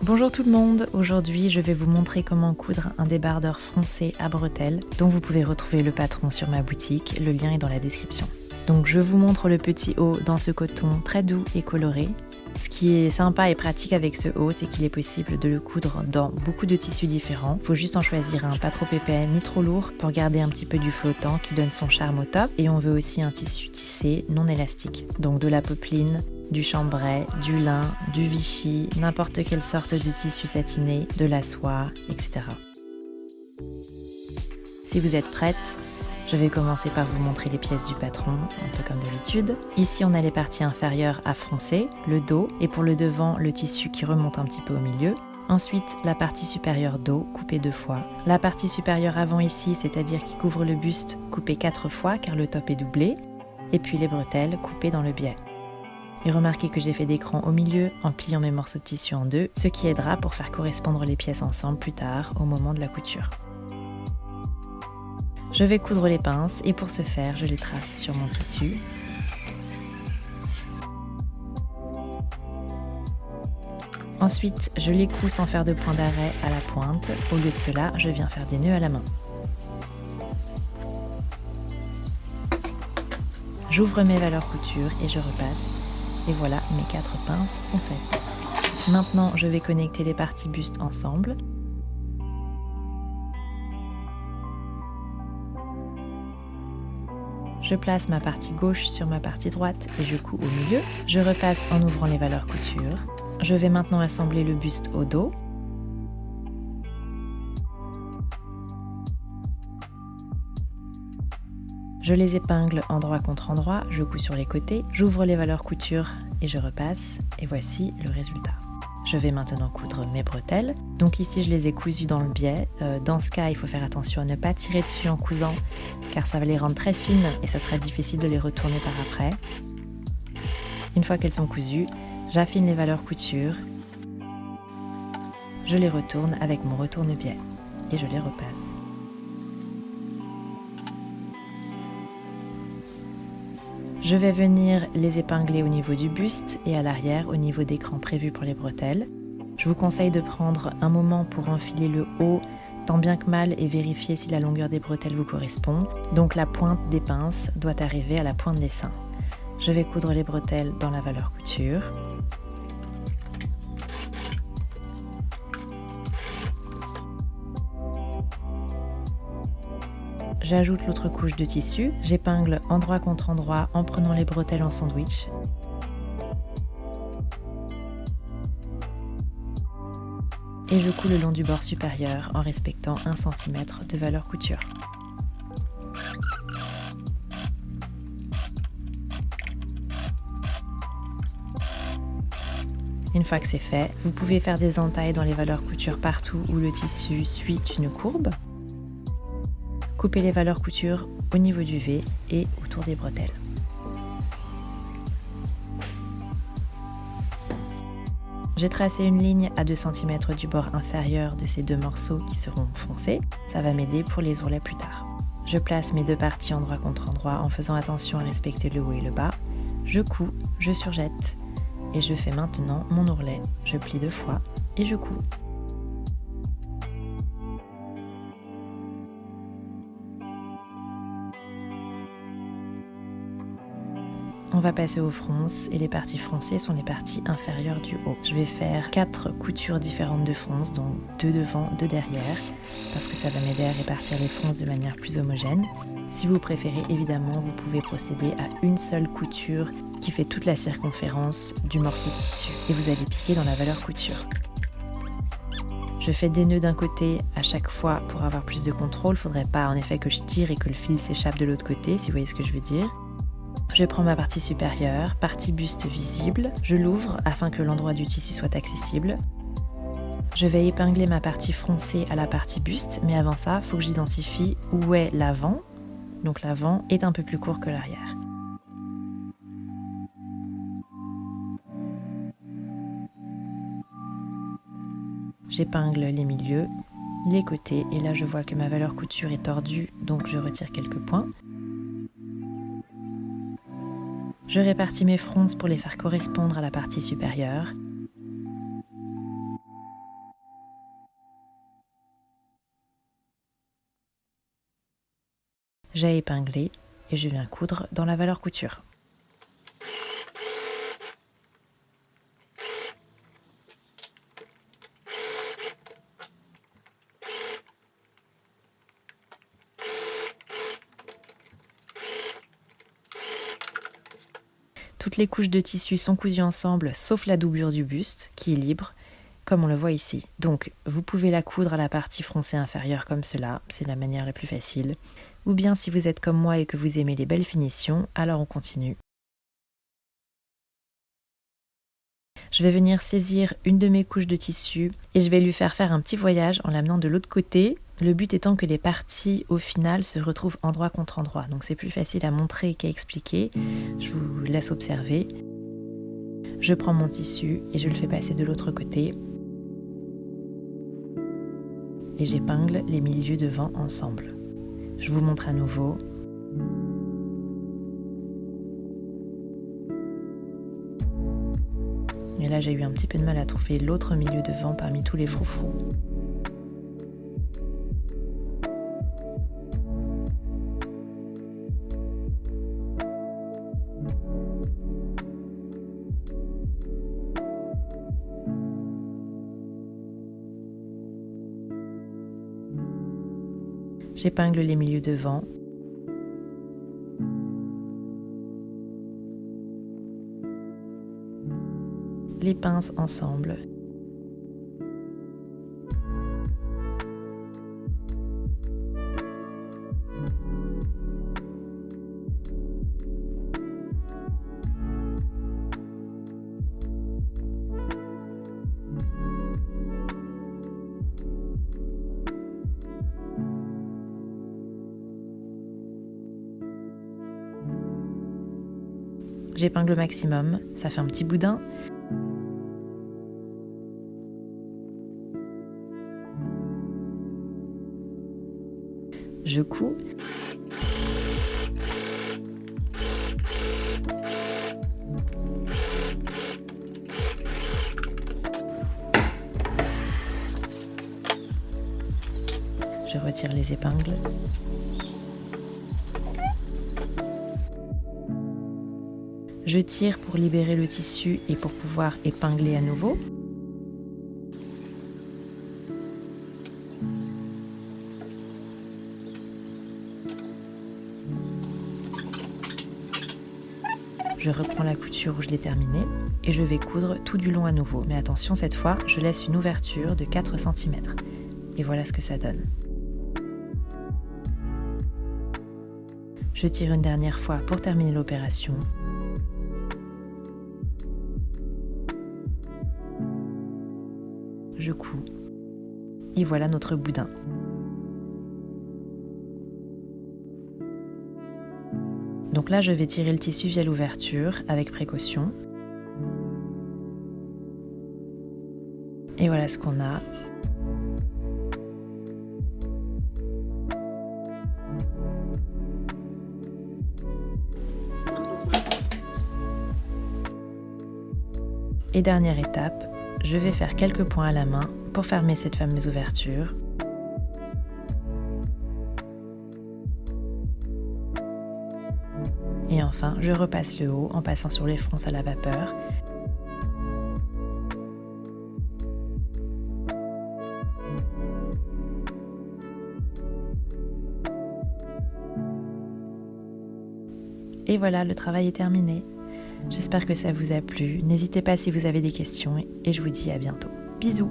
Bonjour tout le monde, aujourd'hui je vais vous montrer comment coudre un débardeur froncé à bretelles dont vous pouvez retrouver le patron sur ma boutique, le lien est dans la description. Donc je vous montre le petit haut dans ce coton très doux et coloré. Ce qui est sympa et pratique avec ce haut, c'est qu'il est possible de le coudre dans beaucoup de tissus différents. Il faut juste en choisir un pas trop épais ni trop lourd pour garder un petit peu du flottant qui donne son charme au top. Et on veut aussi un tissu tissé non élastique, donc de la popeline, du chambray, du lin, du Vichy, n'importe quelle sorte de tissu satiné, de la soie, etc. Si vous êtes prête, je vais commencer par vous montrer les pièces du patron, un peu comme d'habitude. Ici, on a les parties inférieures à froncer, le dos, et pour le devant, le tissu qui remonte un petit peu au milieu. Ensuite, la partie supérieure dos, coupée 2 fois. La partie supérieure avant ici, c'est-à-dire qui couvre le buste, coupée 4 fois car le top est doublé. Et puis les bretelles, coupées dans le biais. Et remarquez que j'ai fait des crans au milieu en pliant mes morceaux de tissu en deux, ce qui aidera pour faire correspondre les pièces ensemble plus tard, au moment de la couture. Je vais coudre les pinces et pour ce faire, je les trace sur mon tissu. Ensuite, je les couds sans faire de point d'arrêt à la pointe. Au lieu de cela, je viens faire des nœuds à la main. J'ouvre mes valeurs couture et je repasse. Et voilà, mes 4 pinces sont faites. Maintenant, je vais connecter les parties buste ensemble. Je place ma partie gauche sur ma partie droite et je couds au milieu. Je repasse en ouvrant les valeurs couture. Je vais maintenant assembler le buste au dos. Je les épingle endroit contre endroit, je couds sur les côtés, j'ouvre les valeurs couture et je repasse. Et voici le résultat. Je vais maintenant coudre mes bretelles. Donc ici, je les ai cousues dans le biais. Dans ce cas, il faut faire attention à ne pas tirer dessus en cousant, car ça va les rendre très fines et ça sera difficile de les retourner par après. Une fois qu'elles sont cousues, j'affine les valeurs couture. Je les retourne avec mon retourne-biais et je les repasse. Je vais venir les épingler au niveau du buste et à l'arrière au niveau des crans prévus pour les bretelles. Je vous conseille de prendre un moment pour enfiler le haut tant bien que mal et vérifier si la longueur des bretelles vous correspond. Donc la pointe des pinces doit arriver à la pointe des seins. Je vais coudre les bretelles dans la valeur couture. J'ajoute l'autre couche de tissu, j'épingle endroit contre endroit en prenant les bretelles en sandwich. Et je couds le long du bord supérieur en respectant 1 cm de valeur couture. Une fois que c'est fait, vous pouvez faire des entailles dans les valeurs couture partout où le tissu suit une courbe. Coupez les valeurs couture au niveau du V et autour des bretelles. J'ai tracé une ligne à 2 cm du bord inférieur de ces 2 morceaux qui seront froncés. Ça va m'aider pour les ourlets plus tard. Je place mes 2 parties endroit contre endroit en faisant attention à respecter le haut et le bas. Je couds, je surjette et je fais maintenant mon ourlet. Je plie 2 fois et je couds. On va passer aux fronces et les parties froncées sont les parties inférieures du haut. Je vais faire 4 coutures différentes de fronces, donc 2 devant, 2 derrière, parce que ça va m'aider à répartir les fronces de manière plus homogène. Si vous préférez, évidemment, vous pouvez procéder à une seule couture qui fait toute la circonférence du morceau de tissu et vous allez piquer dans la valeur couture. Je fais des nœuds d'un côté à chaque fois pour avoir plus de contrôle. Il ne faudrait pas en effet que je tire et que le fil s'échappe de l'autre côté, si vous voyez ce que je veux dire. Je prends ma partie supérieure, partie buste visible, je l'ouvre afin que l'endroit du tissu soit accessible. Je vais épingler ma partie froncée à la partie buste, mais avant ça, il faut que j'identifie où est l'avant. Donc l'avant est un peu plus court que l'arrière. J'épingle les milieux, les côtés, et là je vois que ma valeur couture est tordue, donc je retire quelques points. Je répartis mes fronces pour les faire correspondre à la partie supérieure. J'ai épinglé et je viens coudre dans la valeur couture. Toutes les couches de tissu sont cousues ensemble, sauf la doublure du buste, qui est libre, comme on le voit ici. Donc, vous pouvez la coudre à la partie froncée inférieure comme cela, c'est la manière la plus facile. Ou bien, si vous êtes comme moi et que vous aimez les belles finitions, alors on continue. Je vais venir saisir une de mes couches de tissu et je vais lui faire un petit voyage en l'amenant de l'autre côté. Le but étant que les parties au final se retrouvent endroit contre endroit. Donc c'est plus facile à montrer qu'à expliquer. Je vous laisse observer. Je prends mon tissu et je le fais passer de l'autre côté. Et j'épingle les milieux devant ensemble. Je vous montre à nouveau. Et là, j'ai eu un petit peu de mal à trouver l'autre milieu devant parmi tous les froufrous. J'épingle les milieux devant. Les pinces ensemble. J'épingle au maximum, ça fait un petit boudin. Je couds. Je retire les épingles. Je tire pour libérer le tissu et pour pouvoir épingler à nouveau. Je reprends la couture où je l'ai terminée et je vais coudre tout du long à nouveau. Mais attention, cette fois, je laisse une ouverture de 4 cm. Et voilà ce que ça donne. Je tire une dernière fois pour terminer l'opération. Je couds. Et voilà notre boudin. Donc là, je vais tirer le tissu via l'ouverture avec précaution. Et voilà ce qu'on a. Et dernière étape, je vais faire quelques points à la main pour fermer cette fameuse ouverture. Et enfin, je repasse le haut en passant sur les fronces à la vapeur. Et voilà, le travail est terminé. J'espère que ça vous a plu. N'hésitez pas si vous avez des questions et je vous dis à bientôt. Bisous!